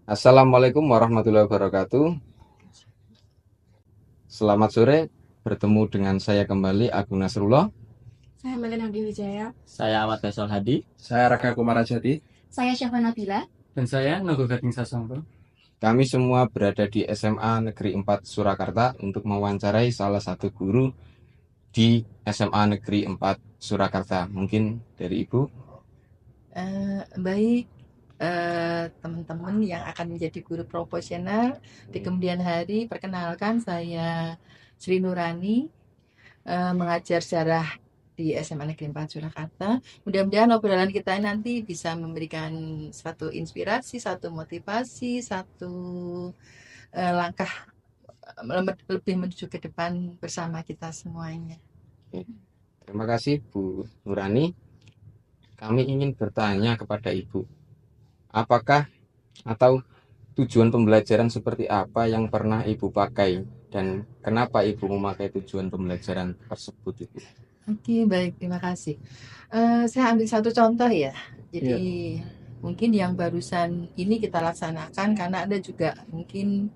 Assalamualaikum warahmatullahi wabarakatuh. Selamat sore, bertemu dengan saya kembali Agung Nasrullah. Saya Melina Wijaya. Saya Ahmad Faisal Hadi. Saya Raka Kumarajati. Saya Syafa Nabila. Dan saya Nugu Gading Sasongko. Kami semua berada di SMA Negeri 4 Surakarta untuk mewawancarai salah satu guru di SMA Negeri 4 Surakarta. Mungkin dari Ibu. Baik, teman-teman yang akan menjadi guru profesional di kemudian hari, perkenalkan saya Sri Nurani, mengajar sejarah di SMA Negeri 4 Surakarta. Mudah-mudahan obrolan kita nanti bisa memberikan satu inspirasi, satu motivasi, satu langkah lebih menuju ke depan bersama kita semuanya. Terima kasih Bu Nurani. Kami ingin bertanya kepada Ibu, apakah atau tujuan pembelajaran seperti apa yang pernah Ibu pakai dan kenapa Ibu memakai tujuan pembelajaran tersebut, Ibu? Oke, baik, terima kasih. Saya ambil satu contoh ya. Jadi mungkin yang barusan ini kita laksanakan karena ada juga mungkin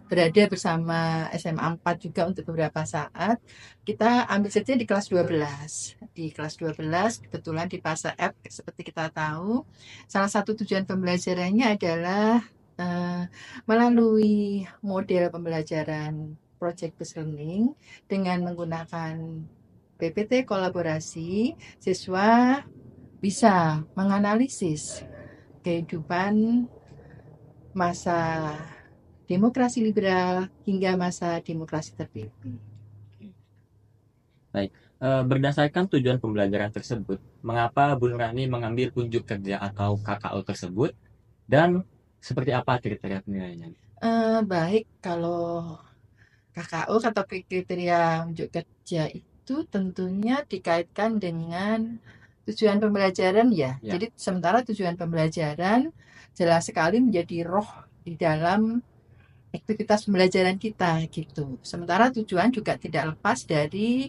berada bersama SMA 4 juga untuk beberapa saat. Kita ambil saja di kelas 12. Di kelas 12 kebetulan di fase F seperti kita tahu, salah satu tujuan pembelajarannya adalah melalui model pembelajaran project based learning dengan menggunakan PPT kolaborasi, siswa bisa menganalisis kehidupan masa demokrasi liberal hingga masa demokrasi terpimpin. Baik, berdasarkan tujuan pembelajaran tersebut, mengapa Bu Nurani mengambil unjuk kerja atau KKO tersebut dan seperti apa kriteria penilaiannya? Baik, kalau KKO atau kriteria unjuk kerja itu tentunya dikaitkan dengan tujuan pembelajaran ya. Jadi sementara tujuan pembelajaran jelas sekali menjadi roh di dalam aktivitas pembelajaran kita gitu. Sementara tujuan juga tidak lepas dari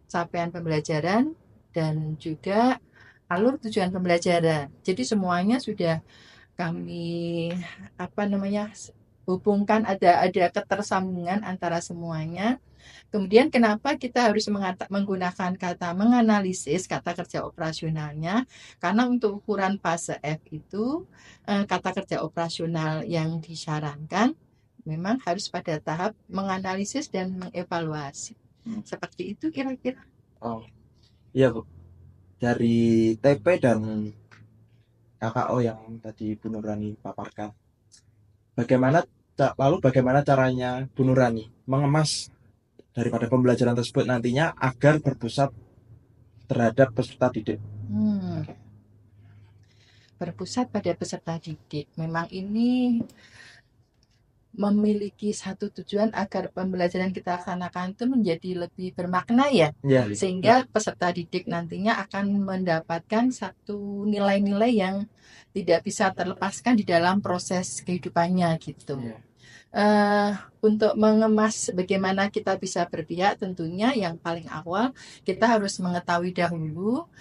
capaian pembelajaran dan juga alur tujuan pembelajaran. Jadi semuanya sudah kami hubungkan, ada ketersambungan antara semuanya. Kemudian kenapa kita harus menggunakan kata menganalisis, kata kerja operasionalnya? Karena untuk ukuran fase F itu kata kerja operasional yang disarankan memang harus pada tahap menganalisis dan mengevaluasi. Seperti itu kira-kira. Oh, iya Bu. Dari TP dan KKO yang tadi Bu Nurani paparkan, bagaimana caranya Bu Nurani mengemas daripada pembelajaran tersebut nantinya agar berpusat terhadap peserta didik? Berpusat pada peserta didik. Memang ini memiliki satu tujuan agar pembelajaran kita laksanakan itu menjadi lebih bermakna ya. Sehingga peserta didik nantinya akan mendapatkan satu nilai-nilai yang tidak bisa terlepaskan di dalam proses kehidupannya gitu. Untuk mengemas bagaimana kita bisa berpihak, tentunya yang paling awal kita harus mengetahui dahulu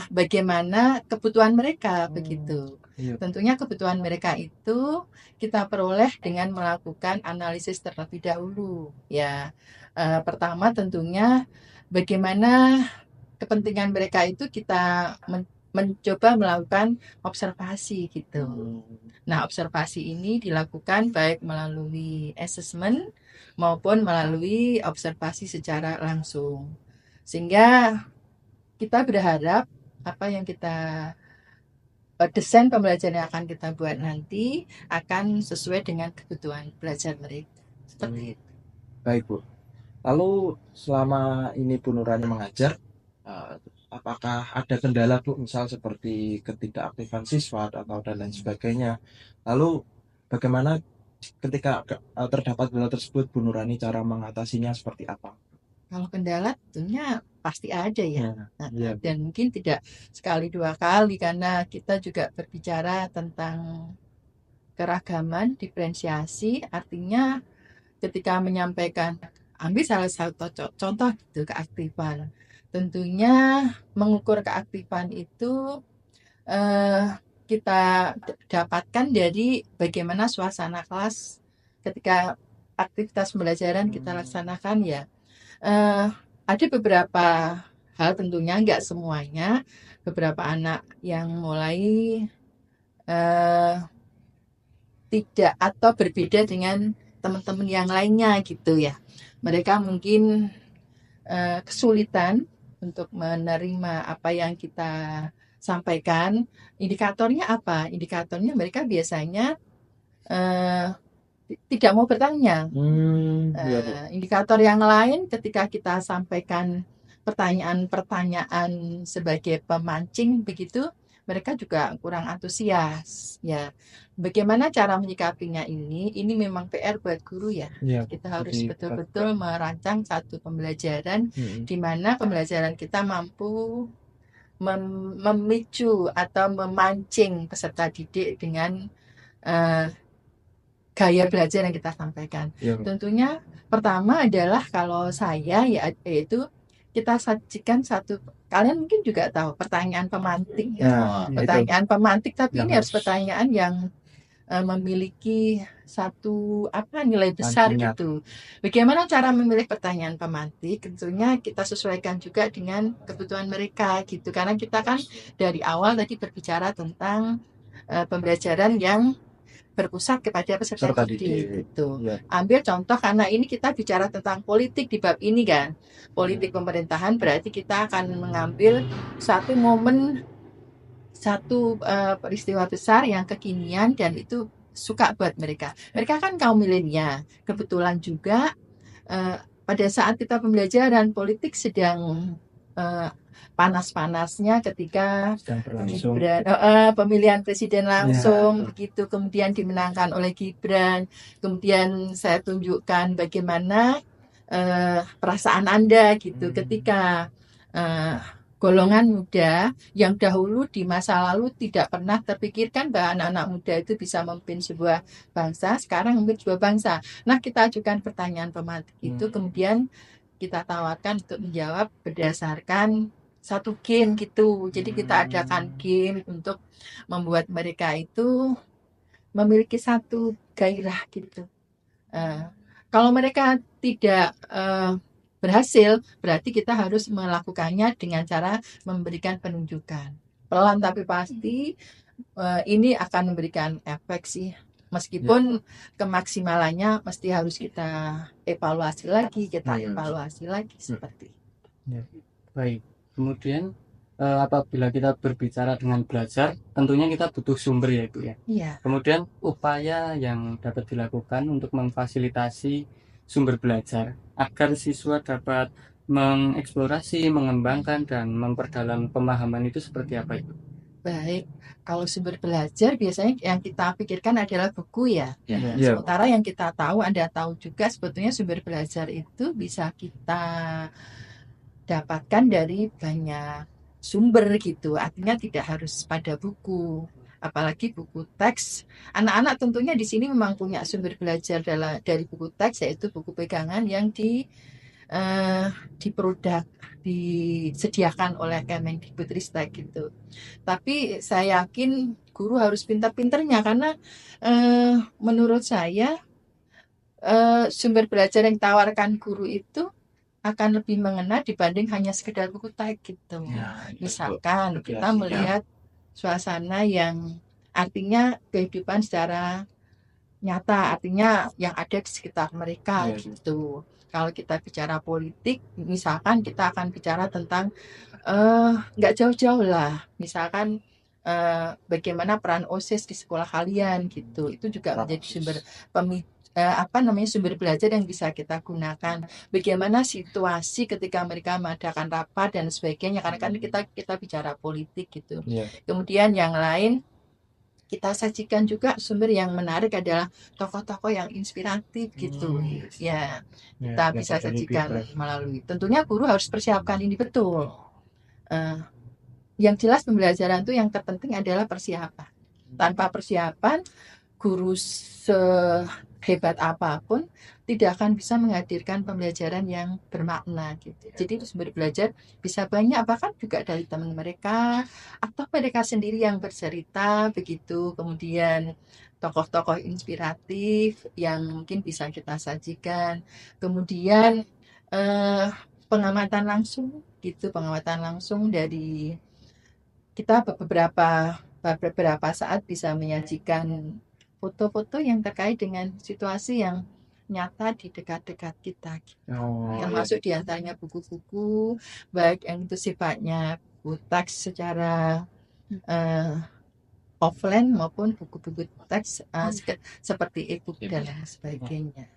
bagaimana kebutuhan mereka begitu. Tentunya kebutuhan mereka itu kita peroleh dengan melakukan analisis terlebih dahulu ya. Pertama tentunya bagaimana kepentingan mereka itu kita mencoba melakukan observasi gitu. Nah, observasi ini dilakukan baik melalui assessment maupun melalui observasi secara langsung. Sehingga kita berharap apa yang kita desain pembelajaran yang akan kita buat nanti akan sesuai dengan kebutuhan belajar mereka. Seperti itu. Baik Bu. Lalu selama ini Bu Nurani mengajar, apakah ada kendala Bu, misal seperti ketidakaktifan siswa atau dan lain sebagainya? Lalu bagaimana ketika terdapat kendala tersebut, Bu Nurani cara mengatasinya seperti apa? Kalau kendala tentunya pasti ada ya. Dan mungkin tidak sekali dua kali karena kita juga berbicara tentang keragaman, diferensiasi, artinya ketika menyampaikan, ambil salah satu contoh gitu, keaktifan. Tentunya mengukur keaktifan itu kita dapatkan dari bagaimana suasana kelas ketika aktivitas pembelajaran kita laksanakan ya. Ada beberapa hal, tentunya nggak semuanya, beberapa anak yang mulai tidak atau berbeda dengan teman-teman yang lainnya gitu ya. Mereka mungkin kesulitan untuk menerima apa yang kita sampaikan. Indikatornya apa? Indikatornya mereka biasanya tidak mau bertanya. Indikator yang lain ketika kita sampaikan pertanyaan-pertanyaan sebagai pemancing begitu, mereka juga kurang antusias ya. Bagaimana cara menyikapinya ini? Ini memang PR buat guru ya. Kita harus betul-betul merancang satu pembelajaran di mana pembelajaran kita mampu memicu atau memancing peserta didik dengan gaya belajar yang kita sampaikan. Tentunya pertama adalah kalau saya yaitu kita sajikan satu, kalian mungkin juga tahu pertanyaan pemantik ya. Pertanyaan pemantik, tapi ini harus pertanyaan yang memiliki satu nilai besar gitu. Bagaimana cara memilih pertanyaan pemantik? Tentunya kita sesuaikan juga dengan kebutuhan mereka gitu. Karena kita kan dari awal tadi berbicara tentang pembelajaran yang berpusat kepada peserta didik gitu. Ambil contoh, karena ini kita bicara tentang politik di bab ini kan. Politik pemerintahan, berarti kita akan mengambil satu momen, satu peristiwa besar yang kekinian dan itu suka buat mereka. Mereka kan kaum milenial. Kebetulan juga pada saat kita pembelajaran politik sedang panas-panasnya ketika Gibran, pemilihan presiden langsung begitu, kemudian dimenangkan oleh Gibran. Kemudian saya tunjukkan bagaimana perasaan Anda gitu ketika golongan muda yang dahulu di masa lalu tidak pernah terpikirkan bahwa anak-anak muda itu bisa memimpin sebuah bangsa, sekarang memimpin sebuah bangsa. Nah, kita ajukan pertanyaan pemantik itu, kemudian kita tawarkan untuk menjawab berdasarkan satu game gitu. Jadi kita adakan game untuk membuat mereka itu memiliki satu gairah gitu. Kalau mereka tidak berhasil, berarti kita harus melakukannya dengan cara memberikan penunjukan. Pelan tapi pasti ini akan memberikan efek sih. Meskipun kemaksimalannya mesti harus kita evaluasi lagi, seperti itu. Baik. Kemudian apabila kita berbicara dengan belajar, tentunya kita butuh sumber ya Ibu ya. Iya. Kemudian upaya yang dapat dilakukan untuk memfasilitasi sumber belajar agar siswa dapat mengeksplorasi, mengembangkan dan memperdalam pemahaman itu seperti apa Ibu? Baik, kalau sumber belajar biasanya yang kita pikirkan adalah buku ya. Sementara yang kita tahu, Anda tahu juga sebetulnya sumber belajar itu bisa kita dapatkan dari banyak sumber gitu. Artinya tidak harus pada buku, apalagi buku teks. Anak-anak tentunya di sini memang punya sumber belajar dari buku teks, yaitu buku pegangan yang disediakan oleh Kemendikbudristek gitu. Tapi saya yakin guru harus pintar-pintarnya, karena menurut saya sumber belajar yang ditawarkan guru itu akan lebih mengena dibanding hanya sekedar buku teks gitu. Misalkan kita melihat suasana yang artinya kehidupan secara nyata, artinya yang ada di sekitar mereka gitu. Kalau kita bicara politik, misalkan kita akan bicara tentang nggak jauh-jauh lah, misalkan bagaimana peran OSIS di sekolah kalian gitu. Itu juga menjadi sumber sumber belajar yang bisa kita gunakan. Bagaimana situasi ketika mereka mengadakan rapat dan sebagainya, karena kan kita bicara politik gitu. Kemudian yang lain, kita sajikan juga sumber yang menarik adalah tokoh-tokoh yang inspiratif gitu. Kita bisa sajikan melalui. Tentunya guru harus persiapkan ini betul. Yang jelas pembelajaran itu yang terpenting adalah persiapan. Tanpa persiapan, guru sehebat apapun tidak akan bisa menghadirkan pembelajaran yang bermakna gitu. Jadi sumber belajar bisa banyak, bahkan juga dari teman mereka atau mereka sendiri yang bercerita begitu. Kemudian tokoh-tokoh inspiratif yang mungkin bisa kita sajikan. Kemudian eh, pengamatan langsung gitu, pengamatan langsung dari kita beberapa saat bisa menyajikan foto-foto yang terkait dengan situasi yang nyata di dekat-dekat kita, Oh, termasuk diantaranya buku-buku, baik yang itu sifatnya buku teks secara eh, offline maupun buku-buku teks seperti e-book dan lain sebagainya.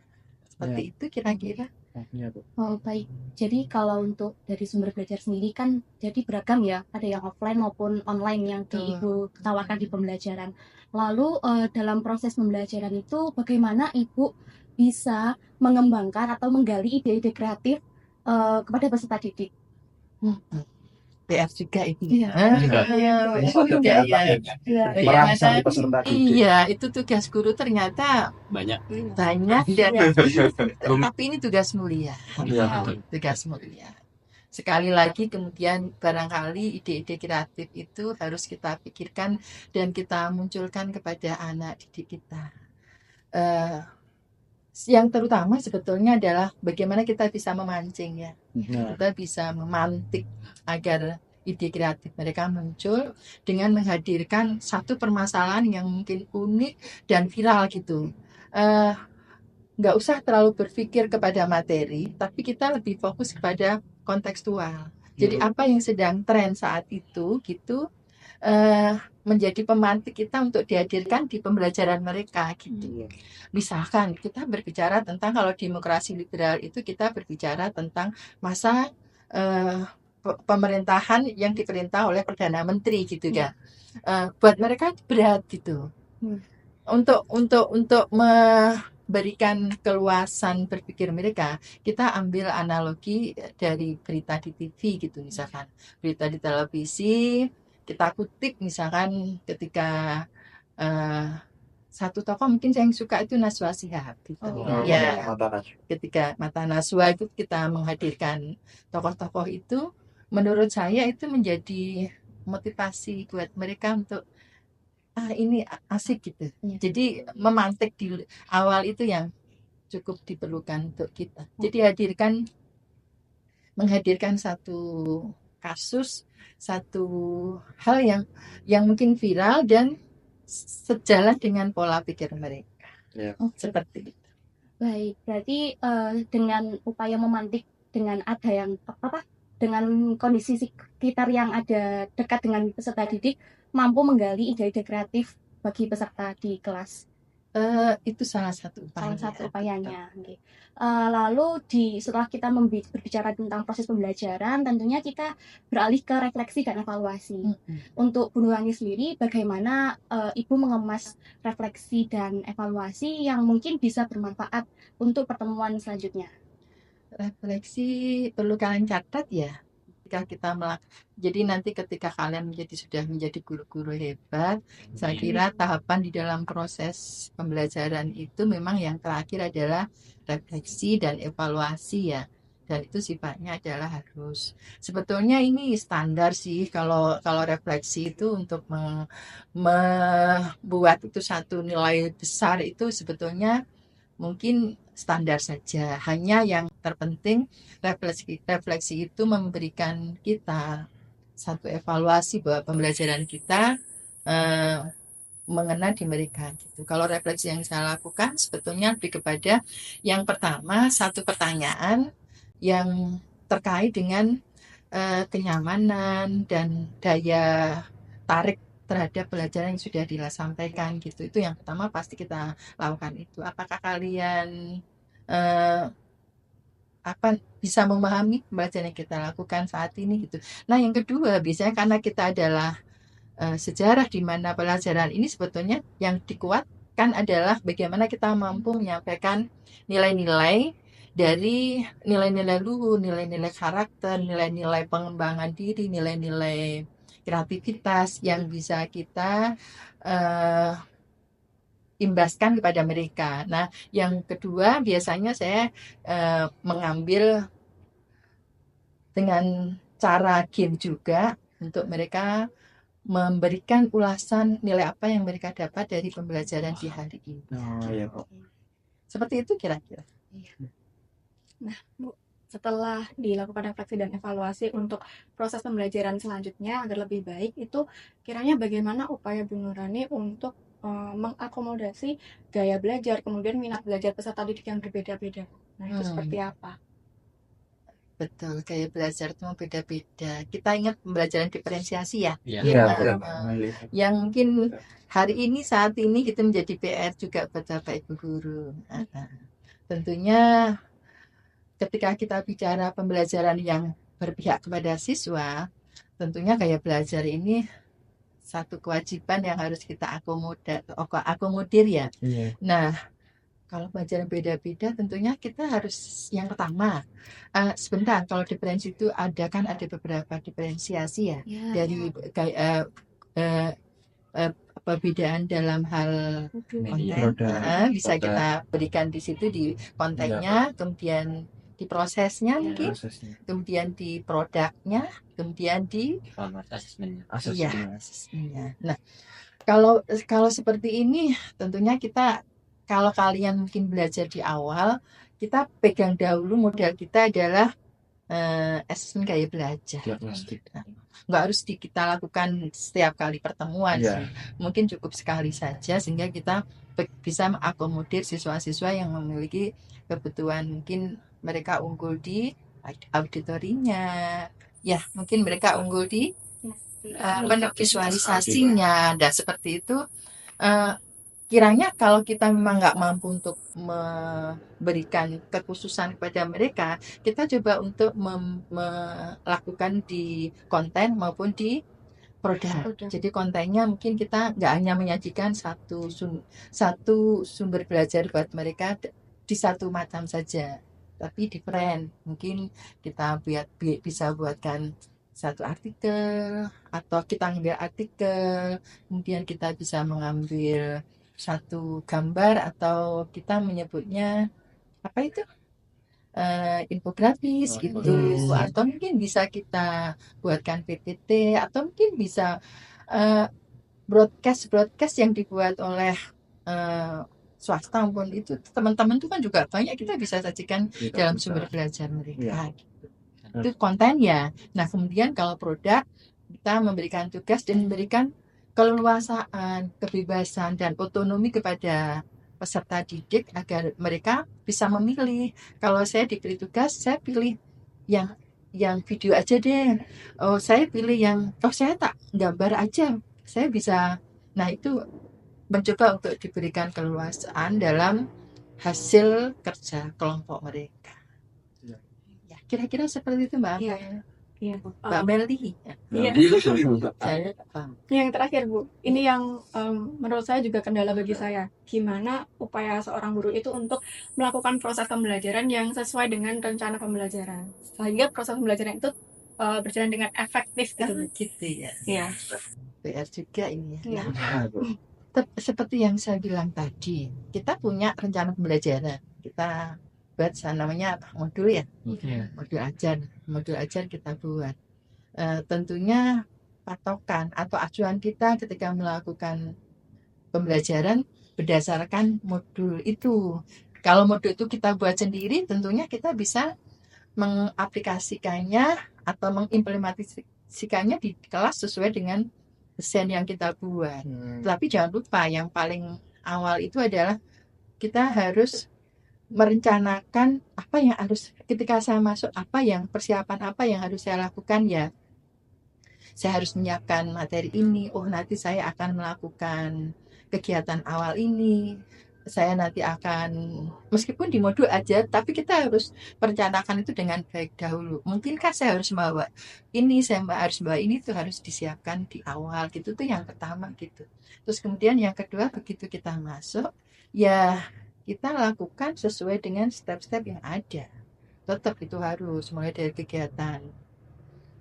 Seperti itu kira-kira. iya, Bu. Oh, baik. Jadi kalau untuk dari sumber belajar sendiri kan jadi beragam ya, ada yang offline maupun online yang Ibu tawarkan di pembelajaran. Lalu dalam proses pembelajaran itu bagaimana Ibu bisa mengembangkan atau menggali ide-ide kreatif kepada peserta didik? PR juga itu. Iya. Merangsang peserta didik. Iya, itu tugas guru ternyata Banyak. dan tapi ini tugas mulia. Iya. Tugas mulia. Sekali lagi kemudian barangkali ide-ide kreatif itu harus kita pikirkan dan kita munculkan kepada anak didik kita. Yang terutama sebetulnya adalah bagaimana kita bisa memancing ya. Kita bisa memantik agar ide kreatif mereka muncul dengan menghadirkan satu permasalahan yang mungkin unik dan viral gitu. Nggak usah terlalu berpikir kepada materi, tapi kita lebih fokus kepada kontekstual. Jadi apa yang sedang tren saat itu gitu menjadi pemantik kita untuk dihadirkan di pembelajaran mereka gitu. Misalkan kita berbicara tentang kalau demokrasi liberal itu kita berbicara tentang masa pemerintahan yang diperintah oleh Perdana Menteri gitu kan. Buat mereka berat gitu. Untuk memberikan keluasan berpikir mereka, kita ambil analogi dari berita di TV gitu misalkan. Berita di televisi, kita kutip misalkan ketika satu tokoh mungkin saya yang suka itu Najwa Shihab gitu. Ketika Mata Najwa itu kita menghadirkan tokoh-tokoh itu, menurut saya itu menjadi motivasi buat mereka untuk ini asik gitu. Jadi memantik di awal itu yang cukup diperlukan untuk kita. Jadi menghadirkan satu kasus, satu hal yang mungkin viral dan sejalan dengan pola pikir mereka. Seperti itu. Baik, berarti dengan upaya memantik dengan ada yang dengan kondisi sekitar yang ada dekat dengan peserta didik mampu menggali ide-ide kreatif bagi peserta di kelas. Itu salah satu upayanya. Okay. Lalu setelah kita berbicara tentang proses pembelajaran, tentunya kita beralih ke refleksi dan evaluasi. Untuk Bu Nurani sendiri, bagaimana Ibu mengemas refleksi dan evaluasi yang mungkin bisa bermanfaat untuk pertemuan selanjutnya? Refleksi perlu kalian catat ya. Jadi nanti ketika kalian sudah menjadi guru-guru hebat, saya kira tahapan di dalam proses pembelajaran itu memang yang terakhir adalah refleksi dan evaluasi ya. Dan itu sifatnya adalah harus. Sebetulnya ini standar sih kalau refleksi itu untuk membuat itu satu nilai besar itu sebetulnya mungkin standar saja. Hanya yang terpenting refleksi itu memberikan kita satu evaluasi bahwa pembelajaran kita mengena di mereka gitu. Kalau refleksi yang saya lakukan sebetulnya lebih kepada yang pertama satu pertanyaan yang terkait dengan kenyamanan dan daya tarik terhadap pelajaran yang sudah disampaikan gitu. Itu yang pertama pasti kita lakukan itu. Apakah kalian bisa memahami pembelajaran yang kita lakukan saat ini gitu. Nah yang kedua biasanya karena kita adalah sejarah di mana pelajaran ini sebetulnya yang dikuatkan adalah bagaimana kita mampu menyampaikan nilai-nilai dari nilai-nilai luhur, nilai-nilai karakter, nilai-nilai pengembangan diri, nilai-nilai kreativitas yang bisa kita imbaskan kepada mereka. Nah, yang kedua biasanya saya mengambil dengan cara game juga untuk mereka memberikan ulasan nilai apa yang mereka dapat dari pembelajaran di hari ini. Oh iya Bu. Seperti itu kira-kira. Nah, Bu, setelah dilakukan refleksi dan evaluasi untuk proses pembelajaran selanjutnya agar lebih baik, itu kiranya bagaimana upaya Bu Nurani untuk mengakomodasi gaya belajar, kemudian minat belajar peserta didik yang berbeda-beda. Nah, itu seperti apa? Betul, gaya belajar itu beda-beda. Kita ingat pembelajaran diferensiasi ya. Iya. Iya Nah, betul. yang mungkin hari ini saat ini kita menjadi PR juga buat Bapak Ibu guru. Tentunya ketika kita bicara pembelajaran yang berpihak kepada siswa, tentunya gaya belajar ini satu kewajiban yang harus kita akomodir ya. Iya. Nah, kalau pelajaran beda-beda tentunya kita harus yang pertama sebentar, kalau diferensi itu ada beberapa diferensiasi ya, dari perbedaan dalam hal konten bisa kita berikan di situ di kontennya, kemudian di prosesnya mungkin, kemudian di produknya, kemudian di asesmennya. Nah, kalau seperti ini tentunya kita, kalau kalian mungkin belajar di awal, kita pegang dahulu modal kita adalah asesmen gaya belajar. Nggak harus kita lakukan setiap kali pertemuan sih. Mungkin cukup sekali saja sehingga kita bisa mengakomodir siswa-siswa yang memiliki kebutuhan, mungkin mereka unggul di auditorinya, ya mungkin mereka unggul di visualisasinya. Dan seperti itu kiranya kalau kita memang nggak mampu untuk memberikan kekhususan kepada mereka, kita coba untuk melakukan di konten maupun di produk. Jadi kontennya mungkin kita nggak hanya menyajikan satu sumber belajar buat mereka di satu macam saja, tapi different. Mungkin kita bisa buatkan satu artikel, atau kita ngambil artikel, kemudian kita bisa mengambil satu gambar, atau kita menyebutnya apa itu infografis gitu, atau mungkin bisa kita buatkan PPT, atau mungkin bisa broadcast yang dibuat oleh swasta maupun itu teman-teman itu kan juga banyak, kita bisa sajikan dalam sumber belajar mereka. Itu konten ya. Nah, kemudian kalau produk, kita memberikan tugas dan memberikan keleluasaan, kebebasan, dan otonomi kepada peserta didik agar mereka bisa memilih. Kalau saya diberi tugas, saya pilih yang video aja deh. Oh, saya pilih saya tak gambar aja. Saya bisa. Nah, itu mencoba untuk diberikan keleluasaan dalam hasil kerja kelompok mereka. Ya, kira-kira seperti itu, Mbak. Iya. Mbak Meli. Iya. Saya Yang terakhir Bu, ini yang menurut saya juga kendala bagi saya. Gimana upaya seorang guru itu untuk melakukan proses pembelajaran yang sesuai dengan rencana pembelajaran, sehingga proses pembelajaran itu berjalan dengan efektif gitu ya. Iya. PR juga ini ya. Iya. Seperti yang saya bilang tadi, kita punya rencana pembelajaran. Kita buat namanya modul ya, modul ajar kita buat. Tentunya patokan atau acuan kita ketika melakukan pembelajaran berdasarkan modul itu. Kalau modul itu kita buat sendiri, tentunya kita bisa mengaplikasikannya atau mengimplementasikannya di kelas sesuai dengan desain yang kita buat. Tapi jangan lupa, yang paling awal itu adalah kita harus merencanakan apa yang harus, ketika saya masuk, persiapan apa yang harus saya lakukan ya. Saya harus menyiapkan materi ini. Oh, nanti saya akan melakukan kegiatan awal ini. Saya nanti akan, meskipun di modul aja, tapi kita harus merencanakan itu dengan baik dahulu. Mungkinkah saya harus membawa ini, itu harus disiapkan di awal gitu. Tuh yang pertama gitu. Terus kemudian yang kedua, begitu kita masuk, ya kita lakukan sesuai dengan step-step yang ada. Tetap itu harus mulai dari kegiatan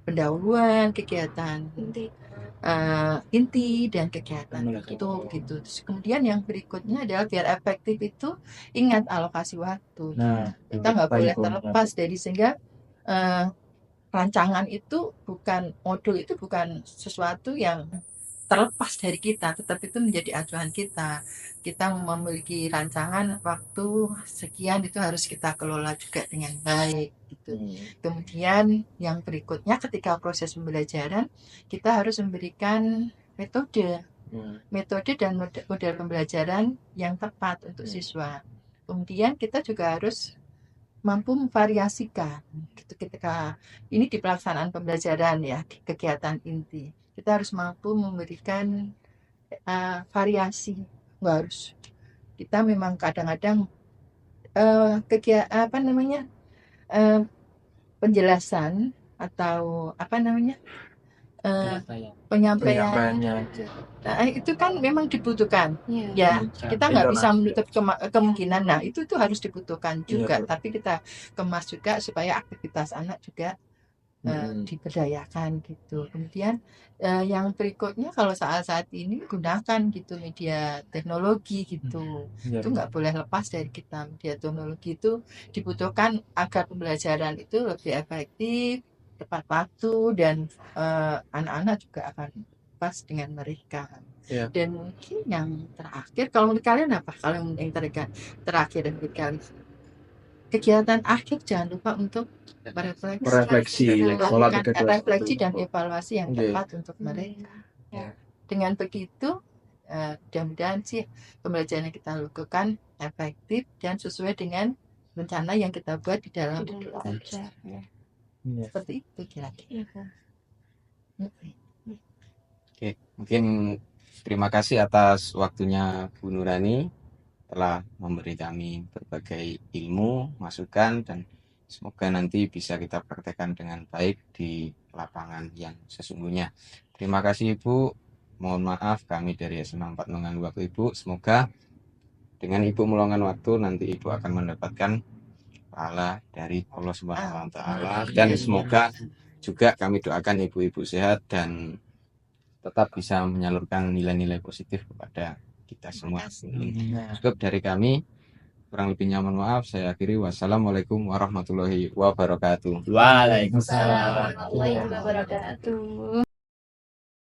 pendahuluan, kegiatan inti dan kegiatan itu gitu. Terus kemudian yang berikutnya adalah biar efektif itu ingat alokasi waktu. Nah, Kita nggak baik, boleh Bu. terlepas dari, sehingga rancangan itu modul itu bukan sesuatu yang terlepas dari kita, tetapi itu menjadi acuan kita. Kita memiliki rancangan waktu sekian, itu harus kita kelola juga dengan baik gitu. Kemudian yang berikutnya, ketika proses pembelajaran kita harus memberikan metode dan model pembelajaran yang tepat untuk siswa. Kemudian kita juga harus mampu memvariasikan gitu. Ketika ini di pelaksanaan pembelajaran ya, di kegiatan inti, kita harus mampu memberikan variasi. Nggak harus, kita memang kadang-kadang penjelasan atau penyampaian itu kan memang dibutuhkan. Ya, kita nggak bisa menutup kemungkinan. Nah, itu harus dibutuhkan juga, tapi kita kemas juga supaya aktivitas anak juga diberdayakan gitu. Kemudian yang berikutnya, kalau saat ini gunakan gitu media teknologi gitu. Itu nggak boleh lepas dari kita. Media teknologi itu dibutuhkan agar pembelajaran itu lebih efektif, tepat waktu, dan anak-anak juga akan pas dengan mereka. Dan mungkin yang terakhir, kalau menurut kalian apa? Kalau yang terakhir menurut kalian, kegiatan akhir jangan lupa untuk melakukan refleksi dan evaluasi yang tepat untuk mereka. Dengan begitu mudah-mudahan sih pembelajaran yang kita lakukan efektif dan sesuai dengan rencana yang kita buat di dalam belajar. Seperti itu kira-kira. Oke, mungkin terima kasih atas waktunya Bu Nurani telah memberi kami berbagai ilmu, masukan, dan semoga nanti bisa kita praktekkan dengan baik di lapangan yang sesungguhnya. Terima kasih Ibu. Mohon maaf kami dari SMA 4 mengganggu waktu Ibu. Semoga dengan Ibu meluangkan waktu, nanti Ibu akan mendapatkan pahala dari Allah Subhanahu wa Ta'ala, dan semoga juga kami doakan ibu-ibu sehat dan tetap bisa menyalurkan nilai-nilai positif kepada kita semua. Cukup dari kami, kurang lebihnya mohon maaf. Saya akhiri. Wassalamualaikum warahmatullahi wabarakatuh. Waalaikumsalam Warahmatullahi wabarakatuh.